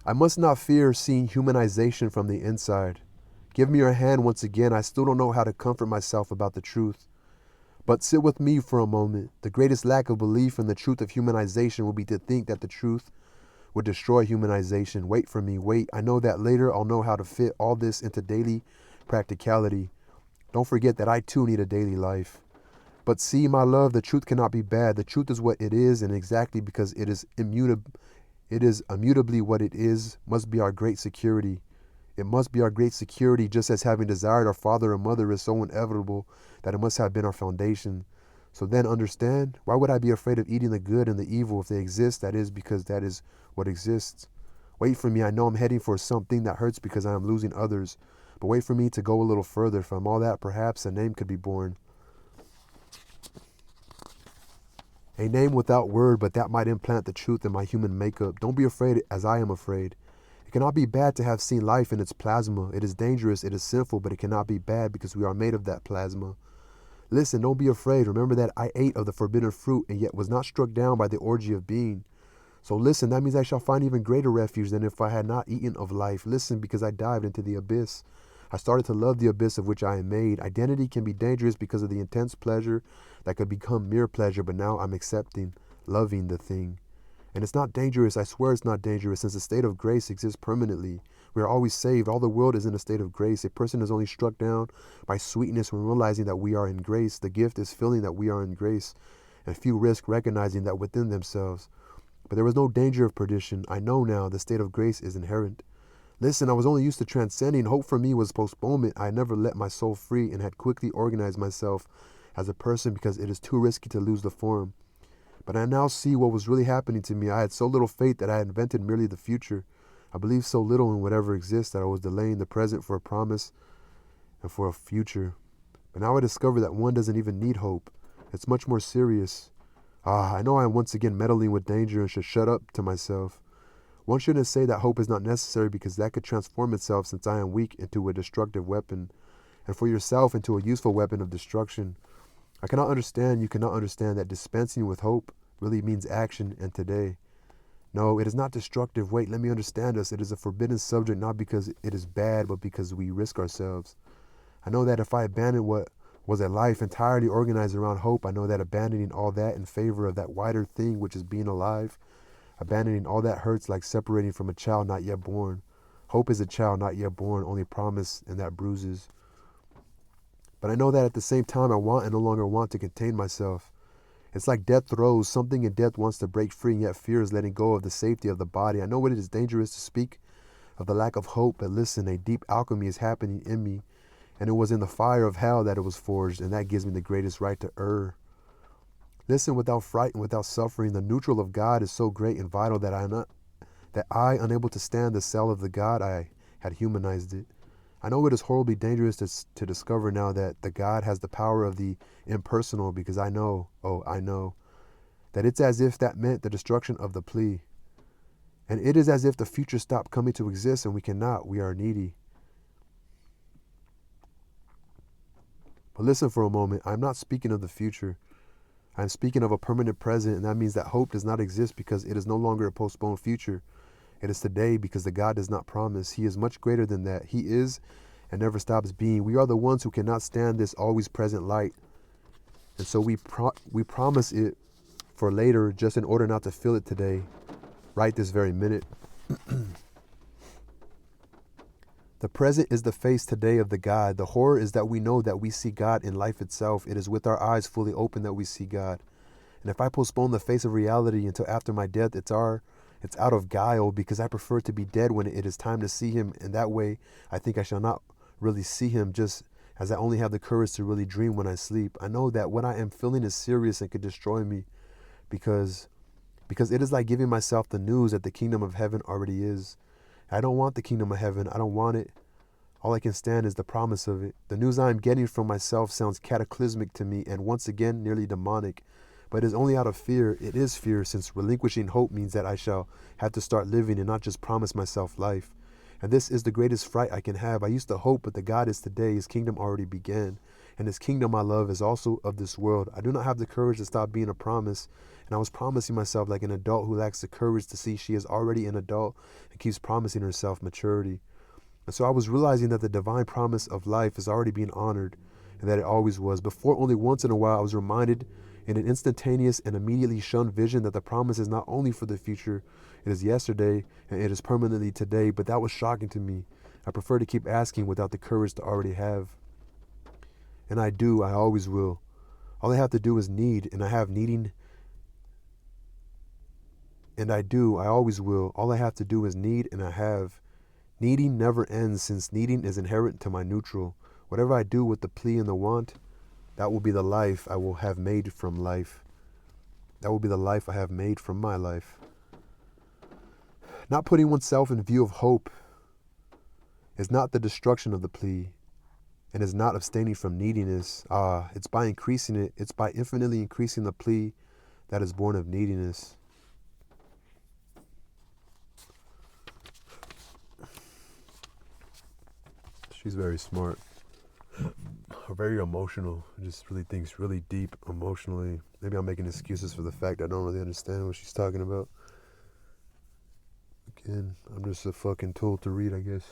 I must not fear seeing humanization from the inside. Give me your hand once again. I still don't know how to comfort myself about the truth. But sit with me for a moment. The greatest lack of belief in the truth of humanization would be to think that the truth would destroy humanization. Wait for me, wait. I know that later I'll know how to fit all this into daily practicality. Don't forget that I too need a daily life. But see, my love, the truth cannot be bad. The truth is what it is, and exactly because it is immutably what it is, must be our great security. It must be our great security, just as having desired our father and mother is so inevitable that it must have been our foundation. So then understand, why would I be afraid of eating the good and the evil if they exist? That is because that is what exists. Wait for me, I know I'm heading for something that hurts because I am losing others. But wait for me to go a little further. From all that, perhaps a name could be born. A name without word, but that might implant the truth in my human makeup. Don't be afraid as I am afraid. It cannot be bad to have seen life in its plasma. It is dangerous, it is sinful, but it cannot be bad because we are made of that plasma. Listen, don't be afraid. Remember that I ate of the forbidden fruit and yet was not struck down by the orgy of being. So listen, that means I shall find even greater refuge than if I had not eaten of life. Listen, because I dived into the abyss. I started to love the abyss of which I am made. Identity can be dangerous because of the intense pleasure that could become mere pleasure, but now I'm accepting, loving the thing. And it's not dangerous. I swear it's not dangerous, since the state of grace exists permanently. We are always saved. All the world is in a state of grace. A person is only struck down by sweetness when realizing that we are in grace. The gift is feeling that we are in grace, and few risk recognizing that within themselves. But there was no danger of perdition. I know now the state of grace is inherent. Listen, I was only used to transcending. Hope for me was postponement. I never let my soul free and had quickly organized myself as a person because it is too risky to lose the form. But I now see what was really happening to me. I had so little faith that I had invented merely the future. I believed so little in whatever exists that I was delaying the present for a promise and for a future. But now I discover that one doesn't even need hope. It's much more serious. I know I am once again meddling with danger and should shut up to myself. One shouldn't say that hope is not necessary because that could transform itself, since I am weak, into a destructive weapon, and for yourself into a useful weapon of destruction. You cannot understand that dispensing with hope really means action and today. No, it is not destructive. Wait, let me understand us. It is a forbidden subject, not because it is bad, but because we risk ourselves. I know that if I abandon what was a life entirely organized around hope, I know that abandoning all that in favor of that wider thing which is being alive, abandoning all that hurts like separating from a child not yet born. Hope is a child not yet born, only promise, and that bruises. But I know that at the same time I want and no longer want to contain myself. It's like death throes. Something in death wants to break free and yet fears letting go of the safety of the body. I know it is dangerous to speak of the lack of hope, but listen, a deep alchemy is happening in me, and it was in the fire of hell that it was forged, and that gives me the greatest right to err. Listen, without fright and without suffering, the neutral of God is so great and vital that I, unable to stand the cell of the God, I had humanized it. I know it is horribly dangerous to discover now that the God has the power of the impersonal, because I know, that it's as if that meant the destruction of the plea. And it is as if the future stopped coming to exist, and we cannot. We are needy. But listen for a moment. I'm not speaking of the future. I'm speaking of a permanent present, and that means that hope does not exist because it is no longer a postponed future. It is today because the God does not promise. He is much greater than that. He is and never stops being. We are the ones who cannot stand this always present light. And so we promise it for later just in order not to feel it today, right this very minute. The present is the face today of the God. The horror is that we know that we see God in life itself. It is with our eyes fully open that we see God. And if I postpone the face of reality until after my death, it's out of guile, because I prefer to be dead when it is time to see him. And that way, I think I shall not really see him, just as I only have the courage to really dream when I sleep. I know that what I am feeling is serious and could destroy me, because it is like giving myself the news that the kingdom of heaven already is. I don't want the kingdom of heaven. I don't want it. All I can stand is the promise of it. The news I am getting from myself sounds cataclysmic to me, and once again nearly demonic. But it is only out of fear. It is fear, since relinquishing hope means that I shall have to start living and not just promise myself life. And this is the greatest fright I can have. I used to hope, but the God is today. His kingdom already began. And this kingdom I love is also of this world. I do not have the courage to stop being a promise. And I was promising myself like an adult who lacks the courage to see she is already an adult and keeps promising herself maturity. And so I was realizing that the divine promise of life is already being honored, and that it always was. Before, only once in a while, I was reminded in an instantaneous and immediately shunned vision that the promise is not only for the future, it is yesterday, and it is permanently today. But that was shocking to me. I prefer to keep asking without the courage to already have. And I do, I always will. All I have to do is need, and I have needing. And I do, I always will. All I have to do is need, and I have. Needing never ends, since needing is inherent to my neutral. Whatever I do with the plea and the want, that will be the life I will have made from life. That will be the life I have made from my life. Not putting oneself in view of hope is not the destruction of the plea, and is not abstaining from neediness. It's by increasing it. It's by infinitely increasing the plea that is born of neediness. She's very smart, very emotional, just really thinks really deep emotionally. Maybe I'm making excuses for the fact I don't really understand what she's talking about. Again, I'm just a fucking tool to read, I guess.